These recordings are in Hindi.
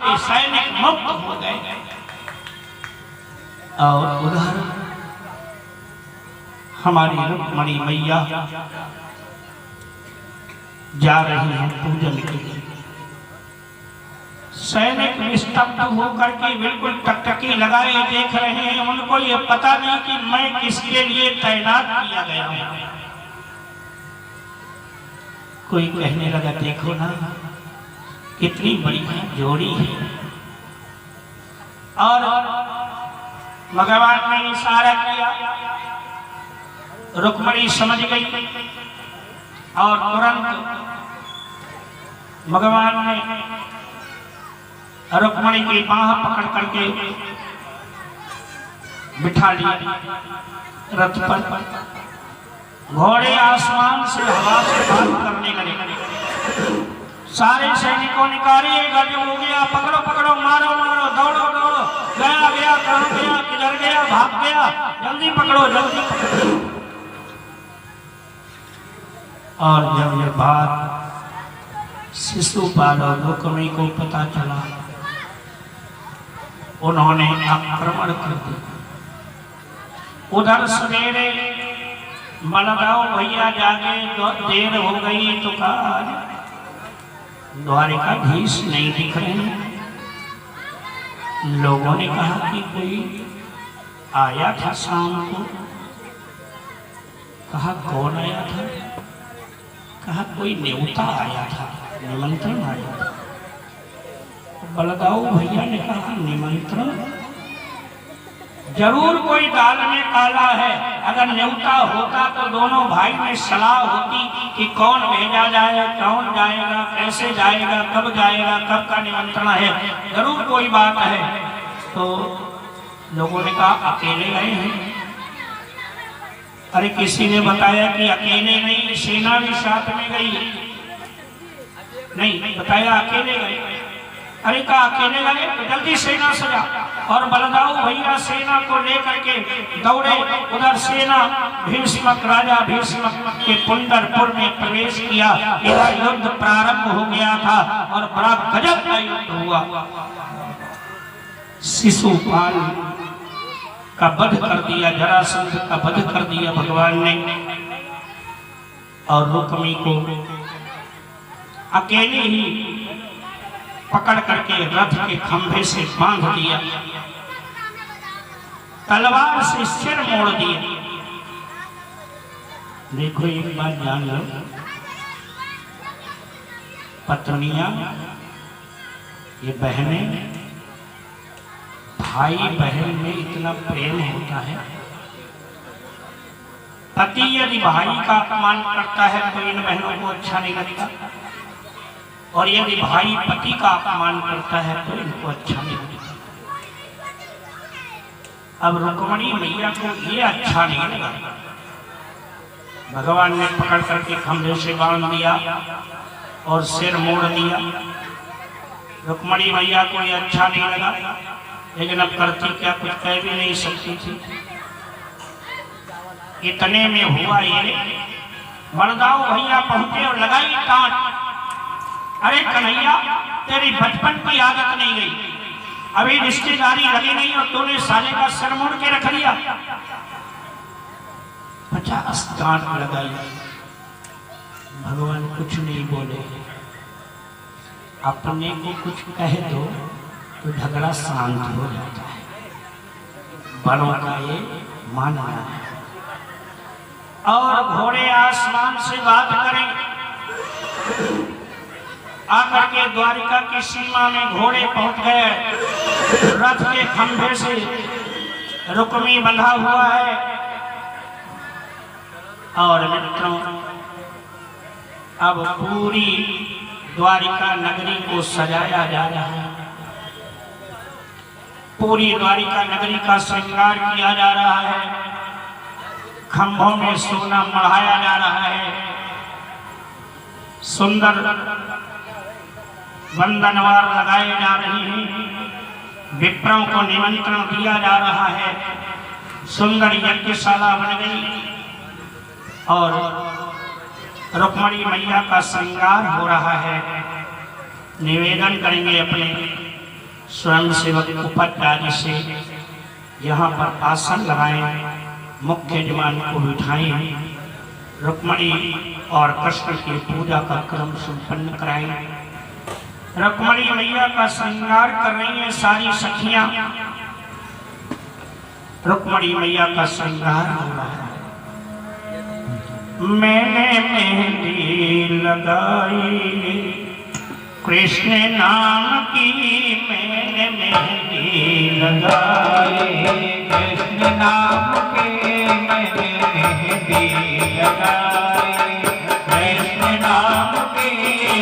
के सैनिक मुक्त हो गए। और उधर हमारी रुक्मणी मैया जा रही है पूजन के लिए। सैनिक निस्तब्ध होकर के बिल्कुल टकटकी लगाए देख रहे हैं। उनको ये पता नहीं कि मैं किसके लिए तैनात किया गया हूं। कोई कहने लगा, देखो ना कितनी बड़ी जोड़ी है। और भगवान ने इशारा किया, रुक्मणी समझ गई और तुरंत भगवान ने रुक्मणी की बाह पकड़ करके बिठा लिया रथ पर। घोड़े आसमान से हवा से बात करने लगे। सारे सैनिकों ने कहा, ये गजब हो गया, पकड़ो पकड़ो, मारो मारो, दौड़ो दौड़ो, गया गया, कहाँ गया, किधर गया, भाग गया, जल्दी पकड़ो जल्दी पकड़ो। और जब ये बात शिशुपाल और रुक्मणी को पता चला, उन्होंने आक्रमण कर दिया। उधर सवेरे बलदाऊ भैया जागे, देर हो गई तो कहा, द्वारिकाधीश नहीं दिख रहे। लोगों ने कहा कि कोई आया था शाम को। कहा कौन आया था? कहा कोई न्योता आया था, निमंत्रण आया था। बलदाऊ भैया ने कहा निमंत्रण? जरूर कोई दाल में काला है। अगर न्योता होता तो दोनों भाई में सलाह होती कि कौन भेजा जाए, कौन जाएगा, कैसे जाएगा, कब जाएगा, कब का निमंत्रण है, जरूर कोई बात है। तो लोगों ने कहा अकेले गए हैं। अरे किसी ने बताया कि अकेले नहीं, सेना भी साथ में गई। नहीं बताया अकेले गए। अरे कहा अकेले गए तो जल्दी सेना सजा। और बलदाऊ भैया सेना को लेकर के दौड़े। उधर सेना भीष्मक, राजा भीष्मक के पुंडरपुर में प्रवेश किया। इधर युद्ध प्रारंभ हो गया था और बड़ा गजब का युद्ध हुआ। शिशुपाल का वध कर दिया, जरासंध का वध कर दिया भगवान ने। और रुक्मणी को अकेले ही पकड़ करके रथ के खंभे से बांध दिया, तलवार से सिर मोड़ दिया। देखो एक बात जान लो, पत्नियां, ये बहनें, भाई बहन में इतना प्रेम होता है। पति यदि भाई का अपमान करता है तो इन बहनों को अच्छा नहीं लगता, और यदि भाई पति का अपमान करता है तो इनको अच्छा नहीं लगता। अब रुक्मणी मैया को ये अच्छा नहीं लगा। भगवान ने पकड़ करके खंभे से बांध दिया और सिर मोड़ दिया। रुक्मणी मैया को ये अच्छा नहीं लगा, लेकिन अब करती क्या, कुछ कह भी नहीं सकती थी। इतने में हुआ ये, बलदाऊ भैया पहुंचे और लगाई टांट। अरे कन्हैया, तेरी बचपन की आदत नहीं गई, अभी रिश्तेदारी लगी नहीं और तूने साले का सर मोड़ के रख दिया। 50 डांट लगाई। भगवान कुछ नहीं बोले। अपने को कुछ कह दो तो झगड़ा शांत हो जाता है। बड़ों का ये मानना है। और घोड़े आसमान से बात करें, आकर के द्वारिका की सीमा में घोड़े पहुंच गए। रथ के खंभे से रुक्मी बंधा हुआ है। और मित्रों, अब पूरी द्वारिका नगरी को सजाया जा रहा है। पूरी द्वारिका नगरी का श्रृंगार किया जा रहा है। खंभों में सोना मढ़ाया जा रहा है। सुंदर वंदनवार लगाए जा रहे हैं। विप्रों को निमंत्रण दिया जा रहा है। सुंदर यज्ञशाला बन गई और रुक्मणी मैया का श्रृंगार हो रहा है। निवेदन करेंगे अपने स्वयं सेवक उपाध्याय से यहाँ पर आसन लगाएं, मुख्य यजमान को बिठाएं, रुक्मणी और कृष्ण की पूजा का क्रम संपन्न कराएं। रुक्मणी मैया का श्रृंगार कर रही हैं सारी सखियां। रुक्मणी मैया का श्रृंगार हो रहा है। मैंने मेहंदी लगाई कृष्ण नाम की, मैंने मेहंदी लगाई कृष्ण नाम की, मैंने मेहंदी लगाई कृष्ण नाम की,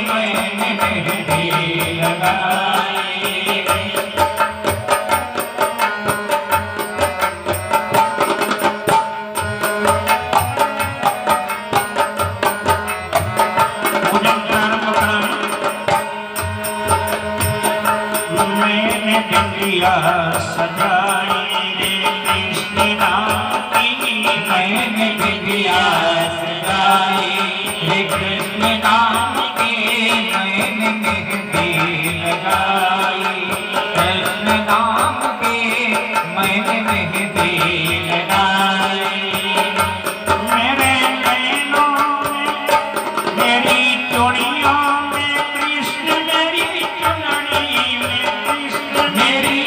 मैंने मेहंदी लगाई। सजाई रे कृष्ण नाम की, मैंने बिंदिया सजाई रे कृष्ण नाम की, मैंने मेहंदी लगाई कृष्ण नाम की, मैंने मेहंदी लगाई। मेरे नैनों में मेरी चूड़ियों में कृष्ण, मेरी चुनरी में कृष्ण, मेरी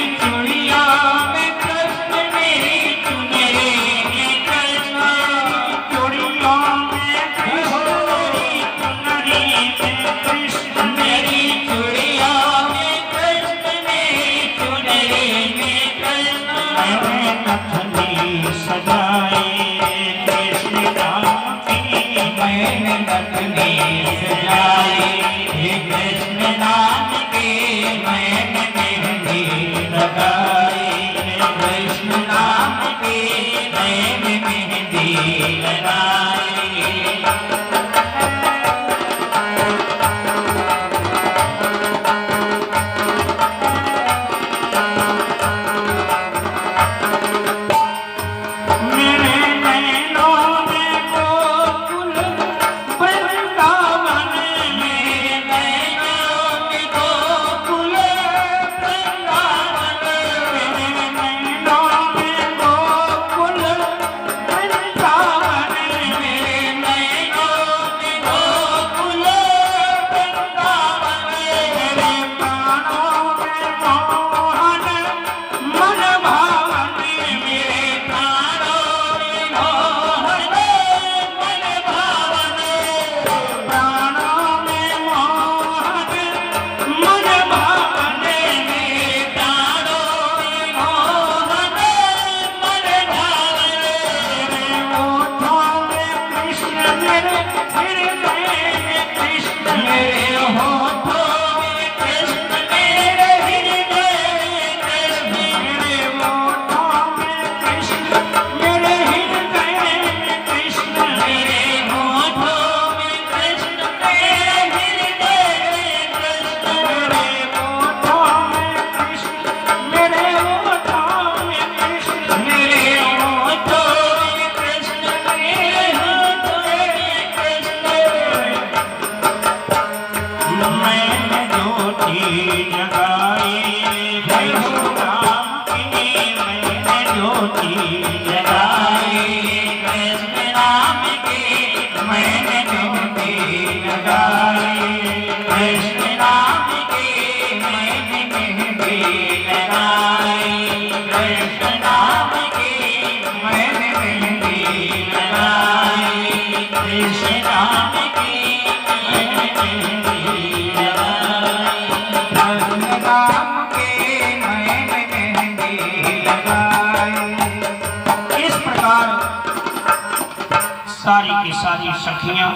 सारी की सारी सखियां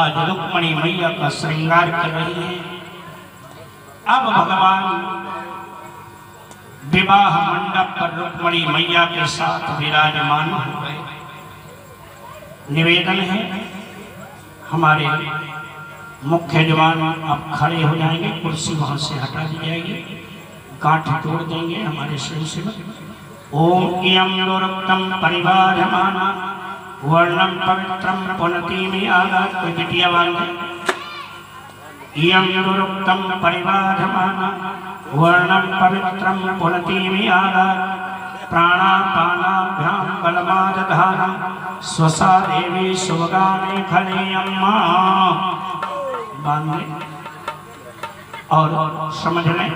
आज रुक्मणी मैया का श्रृंगार कर रही हैं। अब भगवान विवाह मंडप पर रुक्मणी मैया के साथ विराजमान हो गए। निवेदन है हमारे मुख्य जवान अब खड़े हो जाएंगे, कुर्सी वहां से हटा दी जाएगी, गांठ तोड़ देंगे हमारे स्वयंसेवक। ओम इयं दुरुक्तम परिवारमाना वर्णम पवित्रम पुनति में आगात। कोई बिटिया बांधे इयं दुरुक्तं परिवाधमाना वर्णं पवित्रं पुनतीमि आदात् प्राणापानाभ्यां बलमादधाना स्वसा देवी सुभगामे खले अम्मा। बांधे और समझ लें,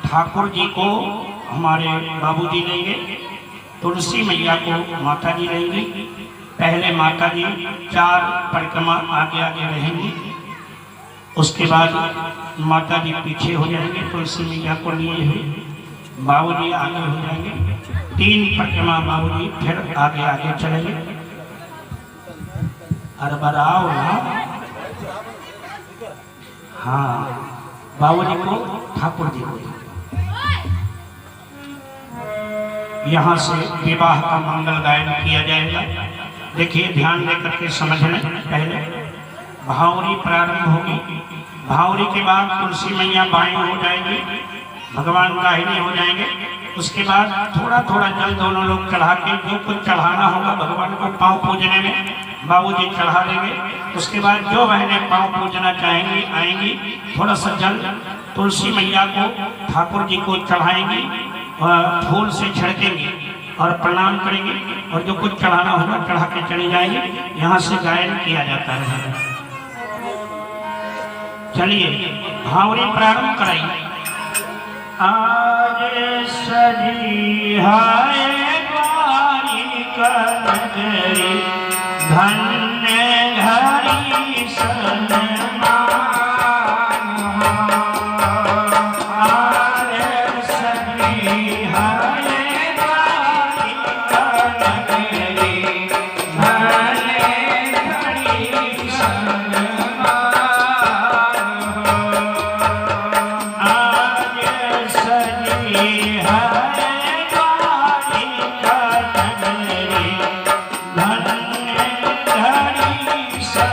ठाकुर जी को हमारे बाबूजी लेंगे, तुलसी मैया को माता जी लेंगी। पहले माता जी 4 परिक्रमा आगे आगे रहेंगी, उसके बाद माता जी पीछे हो जाएंगे, तुलसी मैया को लिए हुए बाबूजी आगे हो जाएंगे। 3 परिक्रमा बाबूजी फिर आगे आगे चलेंगे। अरे बराओ ना, हाँ बाबूजी को ठाकुर जी को। यहाँ से विवाह का मंगल गायन किया जाएगा। देखिए ध्यान देकर के समझ लें। पहले भावरी प्रारंभ होगी, भावरी के बाद तुलसी मैया बाएं हो जाएगी, भगवान दाहिने हो जाएंगे। उसके बाद थोड़ा थोड़ा जल दोनों लोग चढ़ा के जो कुछ चढ़ाना होगा भगवान को पाँव पूजने में बाबूजी चढ़ा देंगे। उसके बाद जो बहनें पाँव पूजना चाहेंगी आएंगी, थोड़ा सा जल तुलसी मैया को ठाकुर जी को चढ़ाएंगी और फूल से छिड़केंगे और प्रणाम करेंगे और जो कुछ चढ़ाना होगा चढ़ा के चली जाएंगे। यहाँ से गायन किया जाता है। चलिए भावरी प्रारंभ कराइए। आज सजी हाय द्वारिका नगरी, धन्य घड़ी सन्मान। आज सजी हाय द्वारिका नगरी, धन्य घड़ी सन्मान। आज सजी हाय द्वारिका नगरी, धन्य घड़ी सन्मान।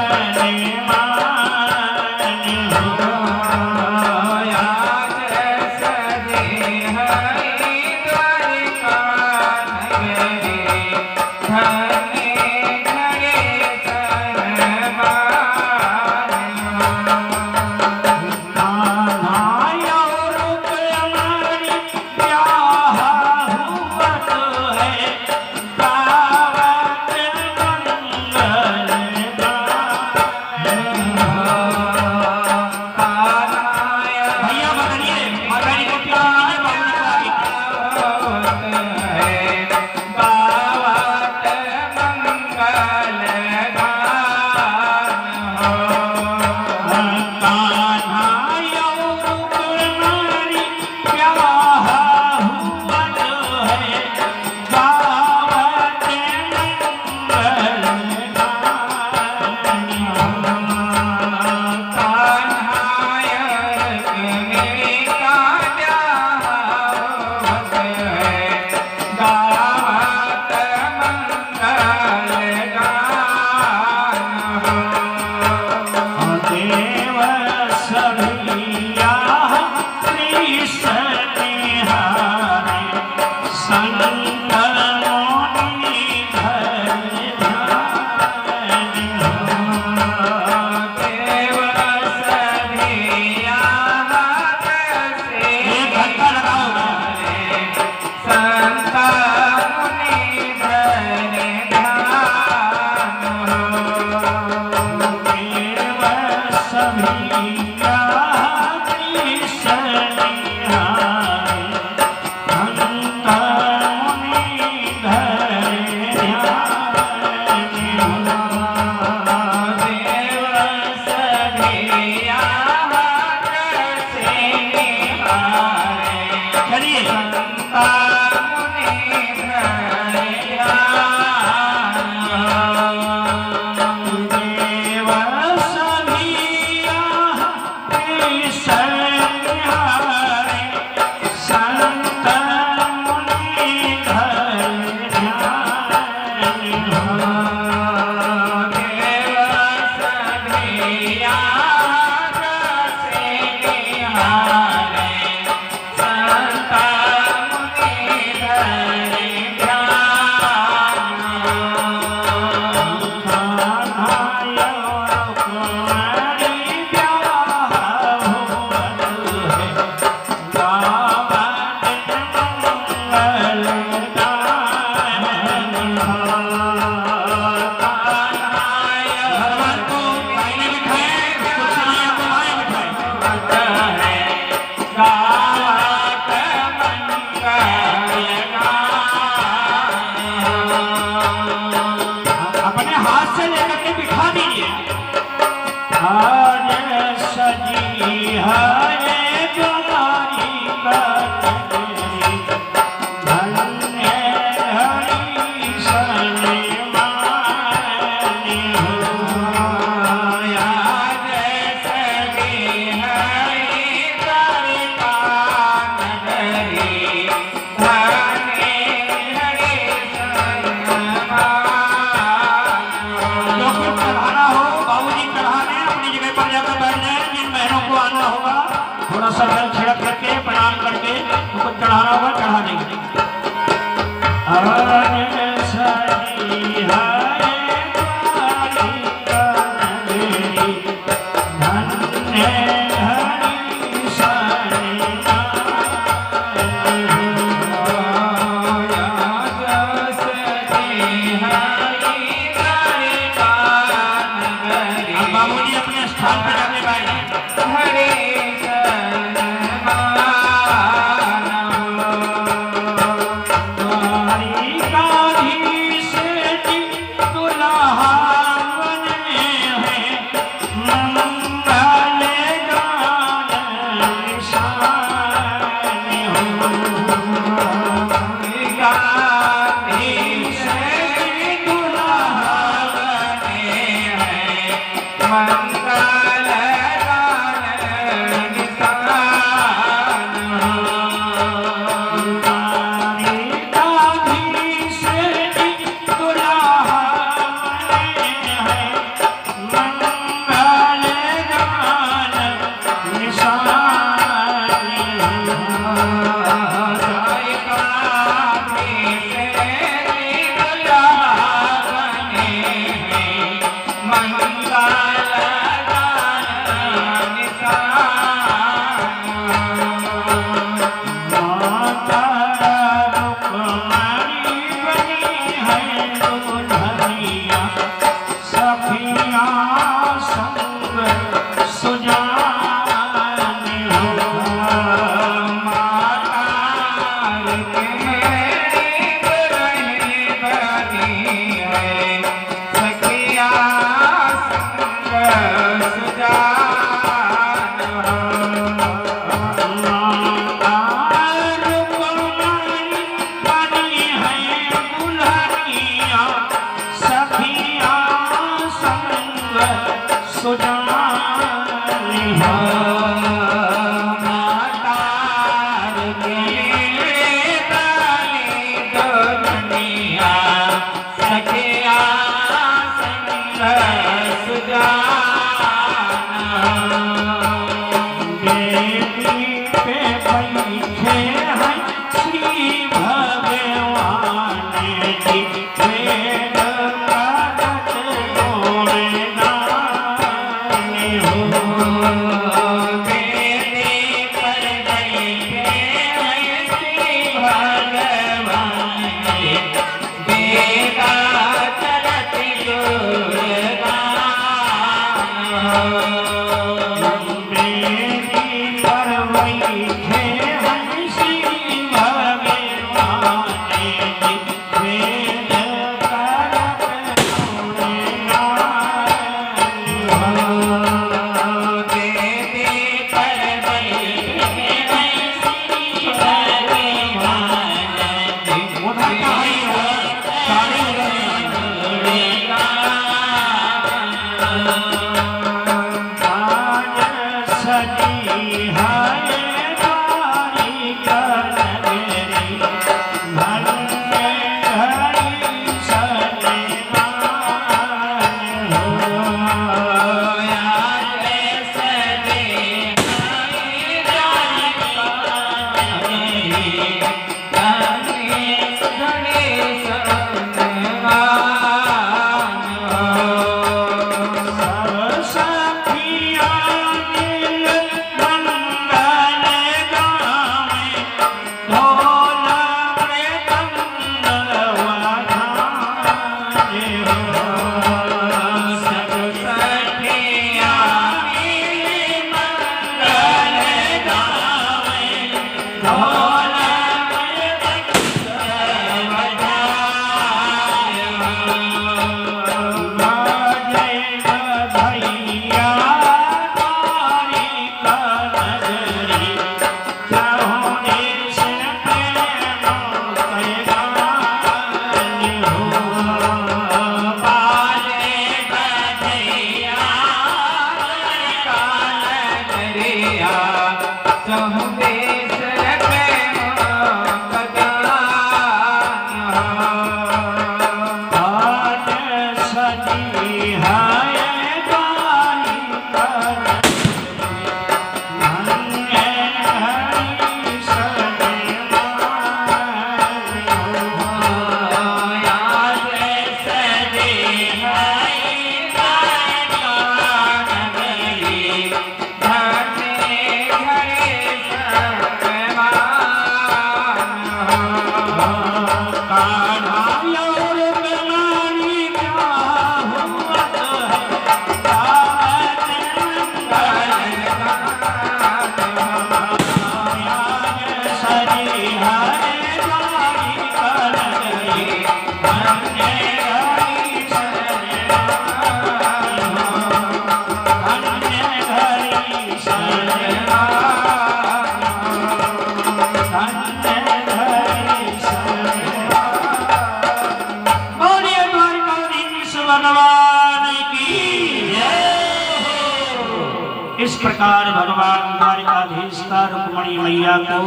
इस प्रकार भगवान द्वारिकाधीश का रुक्मणी मैया को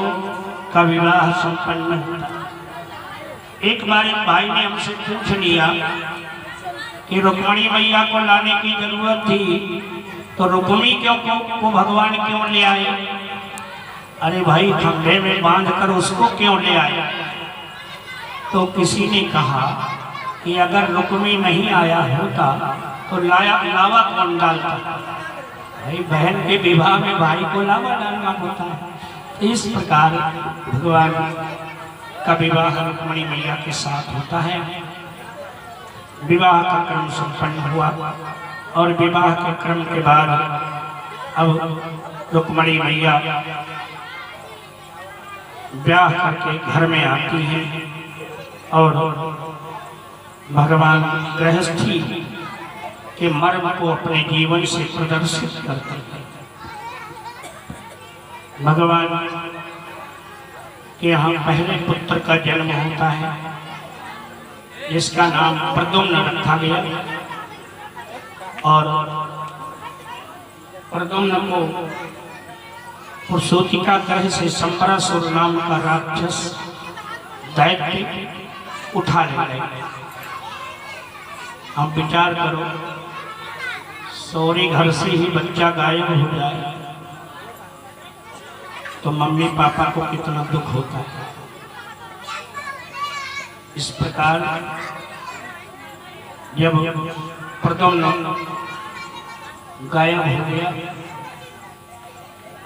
का विवाह संपन्न हुआ। एक बार एक भाई ने हमसे पूछ लिया कि रुक्मणी मैया को लाने की जरूरत थी तो रुक्मी को भगवान क्यों ले आए? अरे भाई, खंभे में बांध कर उसको क्यों ले आए? तो किसी ने कहा कि अगर रुक्मी नहीं आया होता तो लावा कौन डालता? भाई, बहन के विवाह में भाई को लावा डालना होता है। इस प्रकार भगवान का विवाह रुक्मणी मैया के साथ होता है। विवाह का क्रम संपन्न हुआ और विवाह के क्रम के बाद अब रुक्मणी मैया ब्याह करके घर में आती हैं और भगवान गृहस्थी के मर्म को अपने जीवन से प्रदर्शित करते हैं। भगवान के यहाँ पहले पुत्र का जन्म होता है जिसका नाम प्रद्युम्न रखा गया और प्रद्युम्न को पुरुषोत्तिका ग्रह से संबरासुर नाम का राक्षस दैत्य उठा ले। अब विचार करो, सौरी घर से ही बच्चा गायब हो जाए तो मम्मी पापा को कितना दुख होता है। इस प्रकार जब प्रद्युम्न गायब हो गया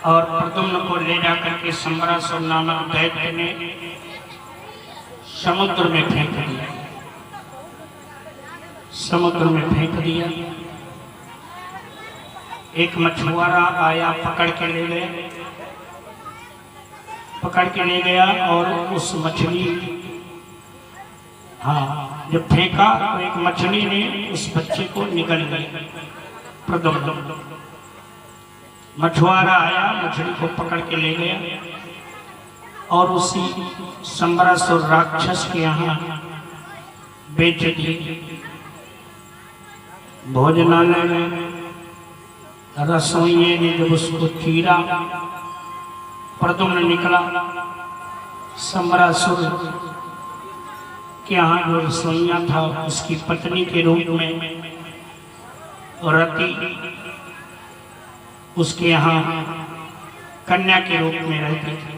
और प्रद्युम्न को ले जाकर के संबरासुर नामक दैत्य ने समुद्र में फेंक दिया। समुद्र में फेंक दिया। एक मछुआरा आया, पकड़ के ले गया और उस मछली, जब फेंका तो एक मछली ने उस बच्चे को निगल लिया। प्रद्युम्न मछुआरा आया, मछली को पकड़ के ले गया और उसी संबरासुर राक्षस के यहाँ बेच दी। भोजनालय में रसोइये ने जब उसको चीरा, प्रद्युम्न निकला। संबरासुर के यहाँ जो रसोइया था उसकी पत्नी के रूप में रति उसके यहाँ कन्या के रूप में रहती थी।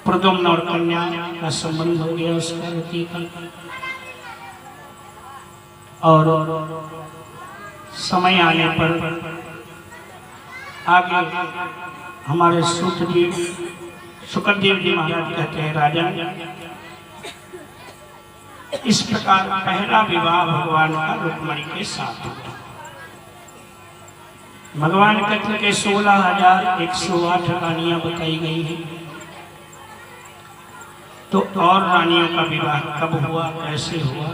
प्रद्युम्न और कन्या का संबंध हो गया उसका रति का। और समय आने पर आगे हमारे शुक्रदेव जी महाराज कहते हैं, राजन, इस प्रकार पहला विवाह भगवान का रुक्मणी के साथ हुआ। भगवान कहते के 16,108 रानियां बताई गई हैं। तो और रानियों का विवाह कब हुआ, कैसे हुआ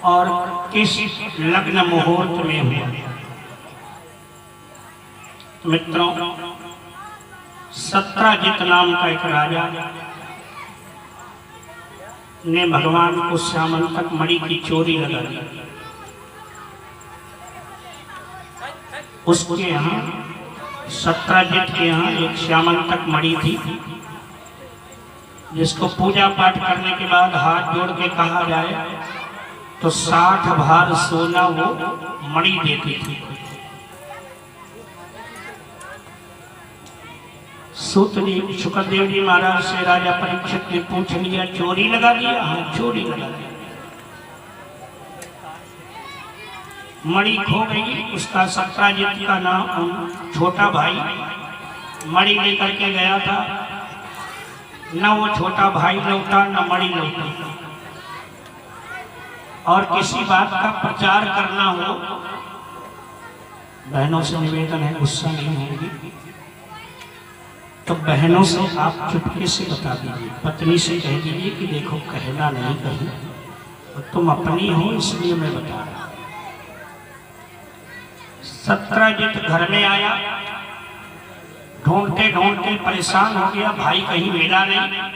और किस लग्न मुहूर्त में हुआ? मित्रों, सत्रजित नाम का एक राजा ने भगवान को श्यामंतक मणि की चोरी लगा दी। उसके यहाँ सत्राजित के यहाँ एक श्यामंतक मणि थी, जिसको पूजा पाठ करने के बाद हाथ जोड़ के कहा जाए तो 60 भार सोना वो मणि देती थी। सूत जी शुक्रदेव जी महाराज से राजा परीक्षित ने पूछ लिया, चोरी लगा दिया? हाँ, चोरी लगा दिया। मणि खो गई। उसका सत्राजित का नाम छोटा भाई मणि लेकर के गया था, न वो छोटा भाई लौटा न मणि लौटा। और किसी बात का प्रचार करना हो, बहनों से निवेदन है, गुस्सा नहीं होगी तो बहनों से आप चुपके से बता दीजिए, पत्नी से कह दीजिए कि देखो कहना नहीं कहीं, और तुम अपनी हो इसलिए मैं बता रहा। सत्राजित घर में आया, ढूंढते ढूंढते परेशान हो गया, भाई कहीं मिला नहीं।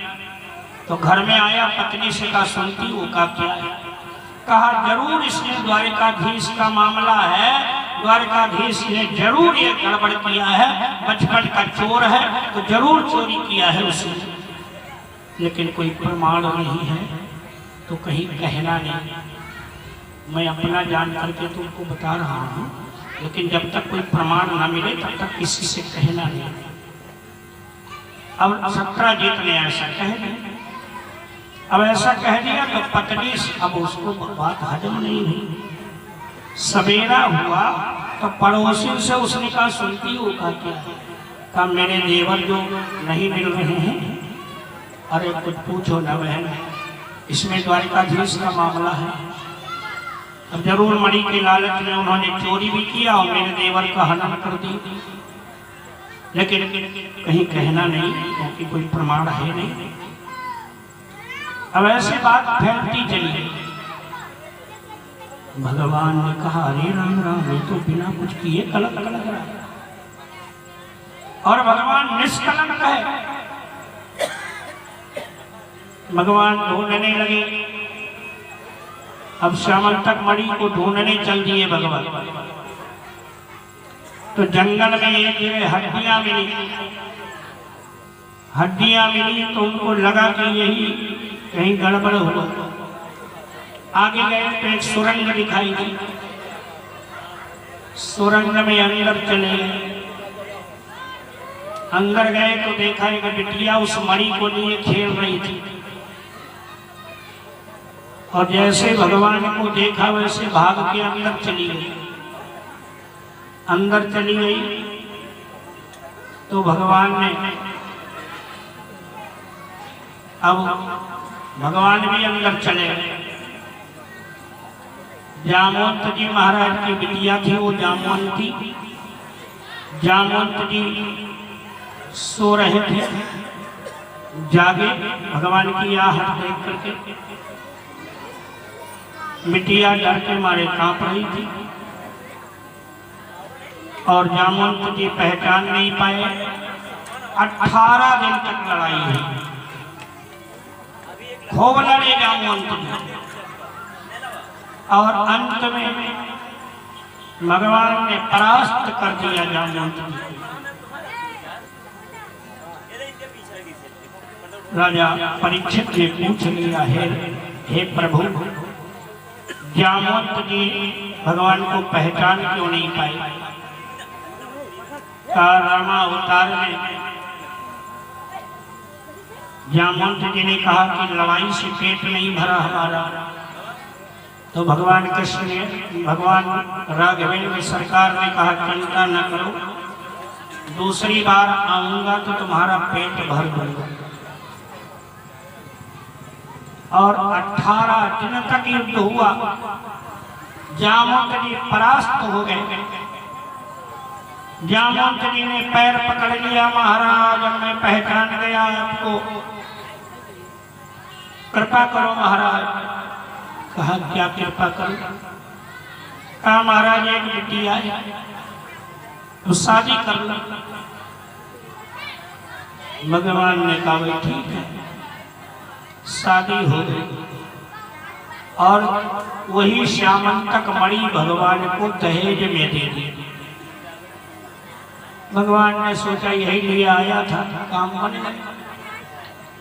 तो घर में आया, पत्नी से कहा सुनती हो का क्या है? कहा जरूर इसने द्वारिकाधीश का मामला है, द्वारिकाधीश ने जरूर ये गड़बड़ किया है, बचपन का चोर है तो जरूर चोरी किया है उसने, लेकिन कोई प्रमाण नहीं है तो कहीं कहना नहीं। मैं अपना जान करके तुमको बता रहा हूँ, लेकिन जब तक कोई प्रमाण न मिले तब तक किसी से कहना नहीं। अब सत्राजित ने ऐसा कह दिया। अब ऐसा कह दिया तो पत्नी अब उसको बात हजम नहीं हुई। सवेरा हुआ तो पड़ोसी से उसने कहा सुनती हो का क्या? कहा मेरे देवर जो नहीं मिल रहे हैं। अरे कुछ पूछो ना बहन, इसमें द्वारिकाधीश का मामला है। अब जरूर मणि के लालच में उन्होंने चोरी भी किया और मेरे देवर का हनन कर दी, लेकिन कहीं कहना नहीं क्योंकि कोई प्रमाण है नहीं। अब ऐसी बात फैलती चली। भगवान ने कहा अरे राम राम, ये तो बिना कुछ किए कलंक लग रहा है, और भगवान निष्कलंक है। भगवान ढूंढने लगे। अब श्यामंतक मणि को ढूंढने चल दिए भगवान। तो जंगल में एक जगह हड्डियां मिली तो उनको लगा कि यही कहीं गड़बड़ हुआ। आगे गए तो एक सुरंग दिखाई दी। सुरंग में अंदर चले गए। अंदर गए तो देखा एक बिटिया उस मणि को लिए खेल रही थी, और जैसे भगवान को देखा वैसे भाग के अंदर चली गई। अंदर चली गई तो भगवान ने भगवान भी अंदर चले गए। जामवंत जी महाराज की बिटिया थी, वो जामवंती। जामवंत जी सो रहे थे, जागे भगवान की आहट देख करके। बिटिया डर के मारे कांप रही थी, और जामवंत जी पहचान नहीं पाए। 18 दिन तक लड़ाई हुई, खूब लड़े जामवंत जी, और अंत में भगवान ने परास्त कर दिया जामवंत जी। राजा परीक्षित ने पूछ लिया, हे प्रभु, जामवंत जी भगवान को पहचान क्यों नहीं पाए? रामा अवतार में जामवंत जी ने कहा कि लड़ाई से पेट नहीं भरा हमारा। तो भगवान कृष्ण ने, भगवान राघवेंद्र सरकार ने कहा चिंता न करो, दूसरी बार आऊंगा तो तुम्हारा पेट भर दूंगा। और 18 दिन तक युद्ध हुआ। जामवंत जी परास्त हो गए। जामवंत जी ने पैर पकड़ लिया, महाराज मैं पहचान गया आपको, कृपा करो महाराज। कहा क्या कृपा करो? कहा महाराज एक बिटिया है, तो शादी कर लो। भगवान ने कहा भाई ठीक है, शादी हो गई। और वही श्यामंतक मणि भगवान को दहेज में दे दी। भगवान ने सोचा यही लिए आया था, काम बन गया।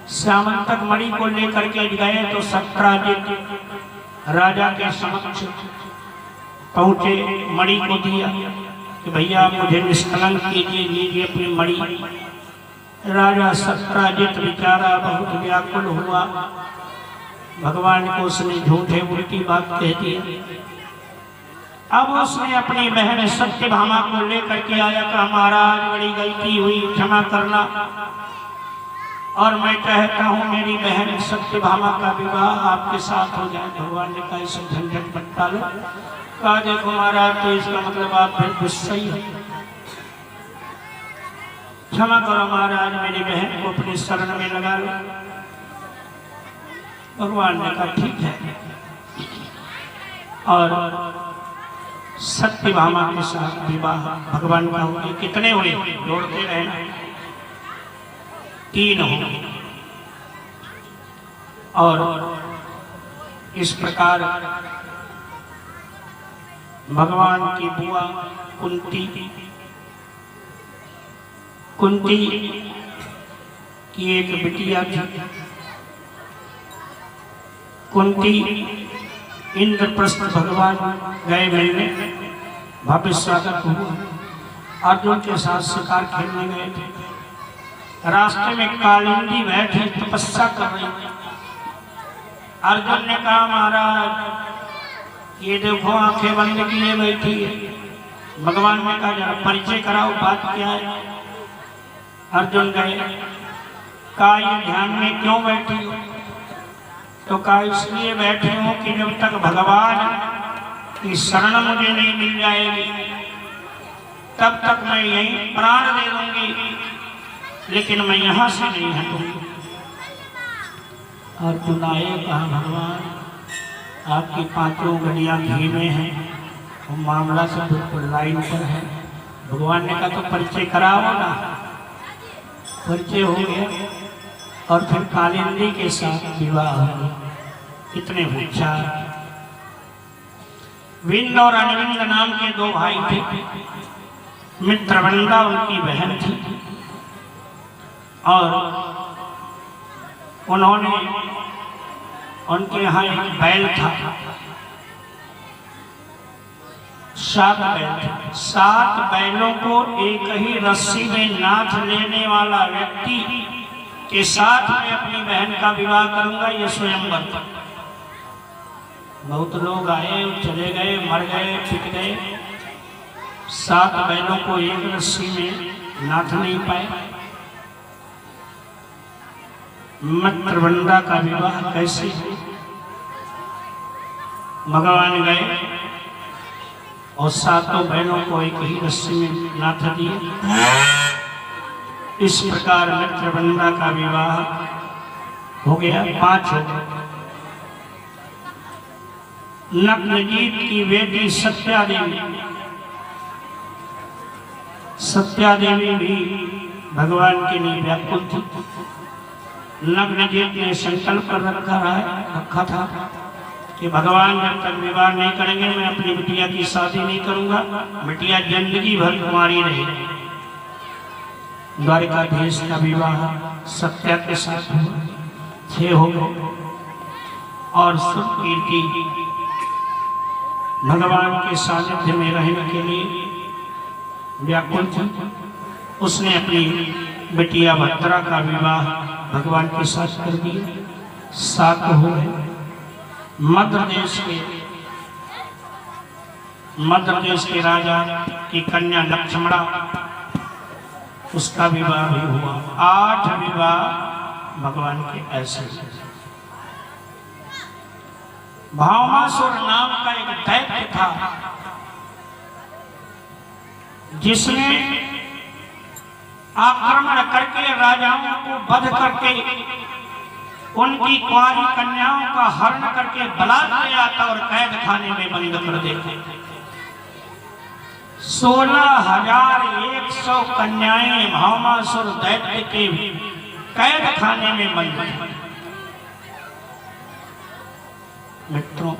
श्यामंतक मणि को लेकर के गए तो सत्राजित राजा के समक्ष पहुंचे, मणि को दिया कि भैया मुझे निष्कलंक कीजिए, लीजिए अपनी मणि। राजा सत्राजित बेचारा बहुत व्याकुल हुआ, भगवान को उसने झूठे उल्टी बात कह दी। अब उसने अपनी बहन सत्यभामा को लेकर के आया, कहा महाराज बड़ी गलती हुई, क्षमा करना, और मैं चाहता हूँ मेरी बहन सत्यभामा का विवाह आपके साथ हो जाए। भगवान ने कहा इसे झंझट मत डालो। कहा देखो महाराज, तो इसका मतलब आप फिर गुस्सा ही है, क्षमा करो महाराज, मेरी बहन को अपनी शरण में लगा लो। भगवान ने कहा ठीक है, और सत्यभामा के साथ विवाह भगवान का हुआ। कितने हुए जोड़ते रहे, 3 हो। और इस प्रकार भगवान की बुआ कुंती की एक बिटिया थी। कुंती इंद्रप्रस्थ भगवान गए मिलने, भव्य स्वागत हुआ। अर्जुन के साथ शिकार खेलने गए थे। रास्ते में कालिंदी बैठी तपस्या कर रही। अर्जुन ने कहा महाराज ये देखो आंखें बंद किए बैठी है। भगवान ने कहा जरा परिचय कराओ, बात क्या है। अर्जुन गए, कहा ये ध्यान में क्यों बैठी हो। तो कहा इसलिए बैठी हूँ कि जब तक भगवान की शरण मुझे नहीं मिल जाएगी तब तक मैं यहीं प्राण दे दूंगी, लेकिन मैं यहाँ से नहीं हटूंगी। अर्जुन आए, कहा भगवान आपकी 5 उंगलियां घी में हैं, वो मामला से बिल्कुल लाइन पर है। भगवान ने कहा तो परिचय कराओ ना। परिचय हो गया और फिर कालिंदी के साथ विवाह हो गया। कितने विचार। विंद और अनविंद नाम के 2 भाई थे। मित्रवंदा उनकी बहन थी, और उन्होंने उनके यहाँ एक बैल था, 7 बैल थे। 7 बैलों को एक ही रस्सी में नाथ लेने वाला व्यक्ति के साथ मैं अपनी बहन का विवाह करूंगा, ये स्वयंवर था। बहुत लोग आए, चले गए, मर गए, पिट गए। 7 बैलों को एक रस्सी में नाथ नहीं पाए। मित्रवंदा का विवाह कैसे। भगवान गए और 7 बैलों को एक ही रस्सी में नाथ दिए। इस प्रकार मित्रवंदा का विवाह हो गया, 5 हो गए। नग्नजीत की बेटी सत्या देवी भी भगवान के लिए व्याकुल थी। नग्नजीत ने संकल्प कर रखा था कि भगवान जब तक विवाह नहीं करेंगे मैं अपनी बिटिया की शादी नहीं करूंगा, बिटिया जिंदगी भर कुमारी रहेगी। द्वारिकाधीश का विवाह सत्या के साथ हुआ, 6 हो गए। और सुकीर्ति भगवान के सानिध्य में रहने के लिए व्याकुल थी। उसने अपनी बिटिया भद्रा का विवाह भगवान के साथ कर दिया। 7 हो गए। मध्य देश के राजा की कन्या लक्ष्मणा, उसका विवाह भी हुआ। 8 विवाह भगवान के ऐसे। भावमासुर नाम का एक दैत्य था, जिसने आक्रमण करके राजाओं को वध करके उनकी कुंवारी कन्याओं का हरण करके बलात् ले आता और कैद खाने में बंद कर देते। 16,100 कन्याएं भावमासुर दैत्य के कैद खाने में बंद। मित्रों,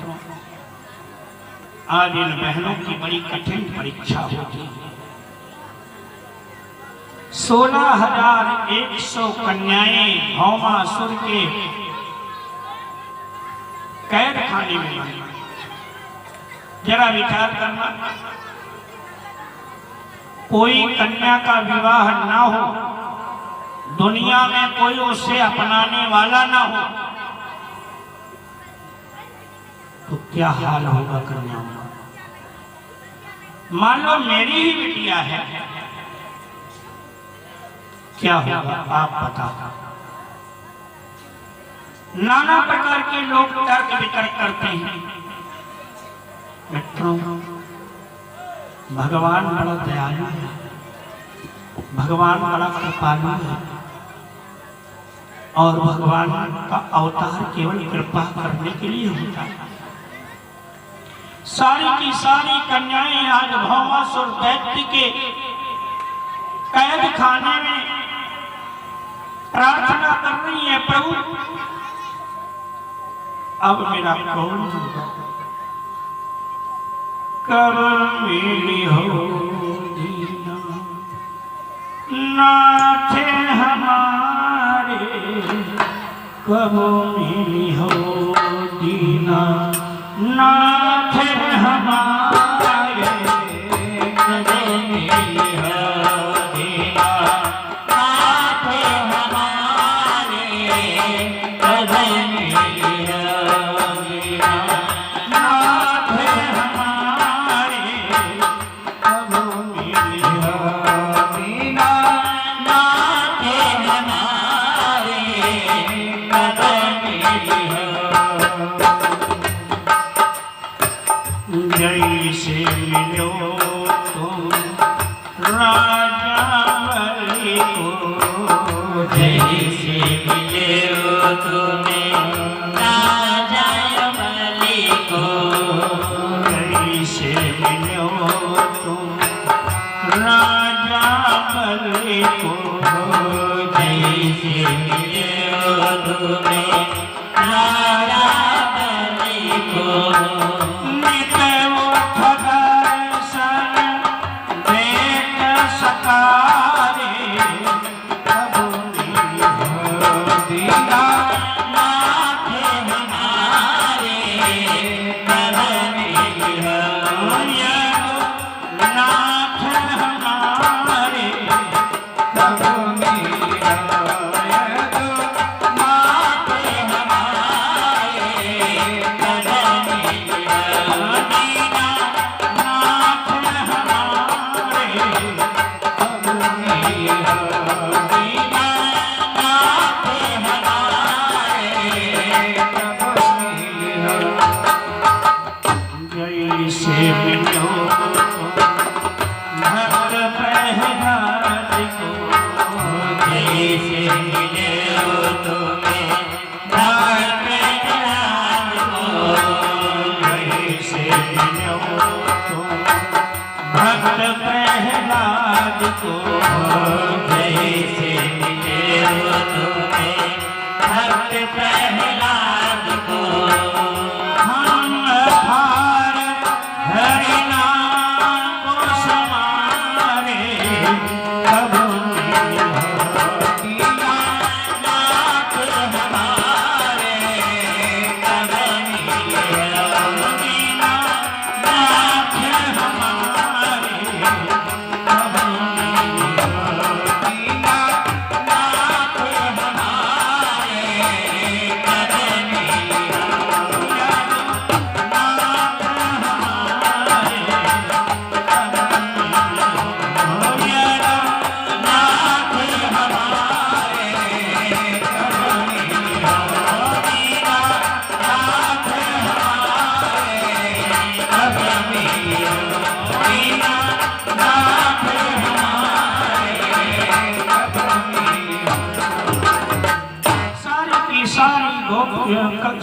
आज इन बहनों की बड़ी कठिन परीक्षा होती है। 16,100 कन्याएं भौमासुर के कैद खाने में। जरा विचार करना, कोई कन्या का विवाह ना हो, दुनिया में कोई उसे अपनाने वाला ना हो, तो क्या हाल होगा कन्याओं का। मान लो मेरी ही बिटिया है, क्या होगा आप बताओ। नाना प्रकार के लोग तर्क वितर्क करते हैं। मित्रों, भगवान बड़ा दयालु है, भगवान बड़ा कृपालु है, और भगवान का अवतार केवल कृपा करने के लिए होता है। सारी की सारी कन्याएं आज भौमासुर दैत्य के कैद खाने में प्रार्थना कर रही है, प्रभु अब मेरा कौन होगा, कब मिली हो दीना नाथ हमारे, कब मिली हो दीना नाथ हमारे, कब मिली हो दीना नाथ हमारे, कब मिली हो दीना नाथ हमारे, कब मिली हो दीना नाथ हमारे, कब मिली हो। जैसे मिलो तुम राजा बलि को, जैसे मिले हो तुम्हें राजा बलि को, जैसे मिलो तुम राजा बलि को, जैसे मिले हो तुम्हें राजा बलि को,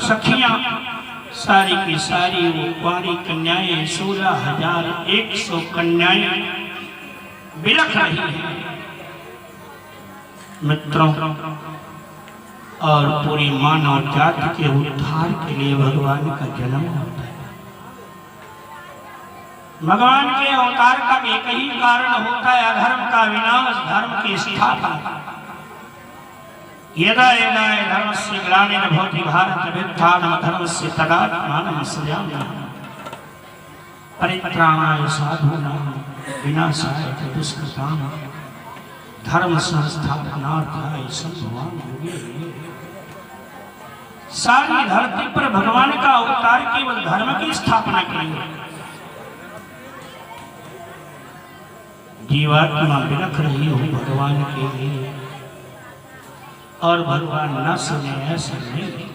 सखियां सारी की सारी वो कुंवारी कन्याएं 16,100 कन्याएं बिलख रही हैं मित्रों, और पूरी मानव जाति के उद्धार के लिए भगवान का जन्म होता है। भगवान के अवतार का एक ही कारण होता है अधर्म का विनाश, धर्म की स्थापना। यदा यदा धर्मस्य ग्लानिर्भवति भवति भारत अभ्युत्थानम् अधर्मस्य तदात्मानं सृजाम्यहम् परित्राणाय साधूनां विनाशाय च दुष्कृतां धर्म संस्थापनार्थाय संभवामि युगे। सारी धरती पर भगवान का अवतार केवल धर्म की स्थापना के लिए। जीवात्मा बिलख रही हो भगवान के लिए और भगवान न सुने ऐसा नहीं।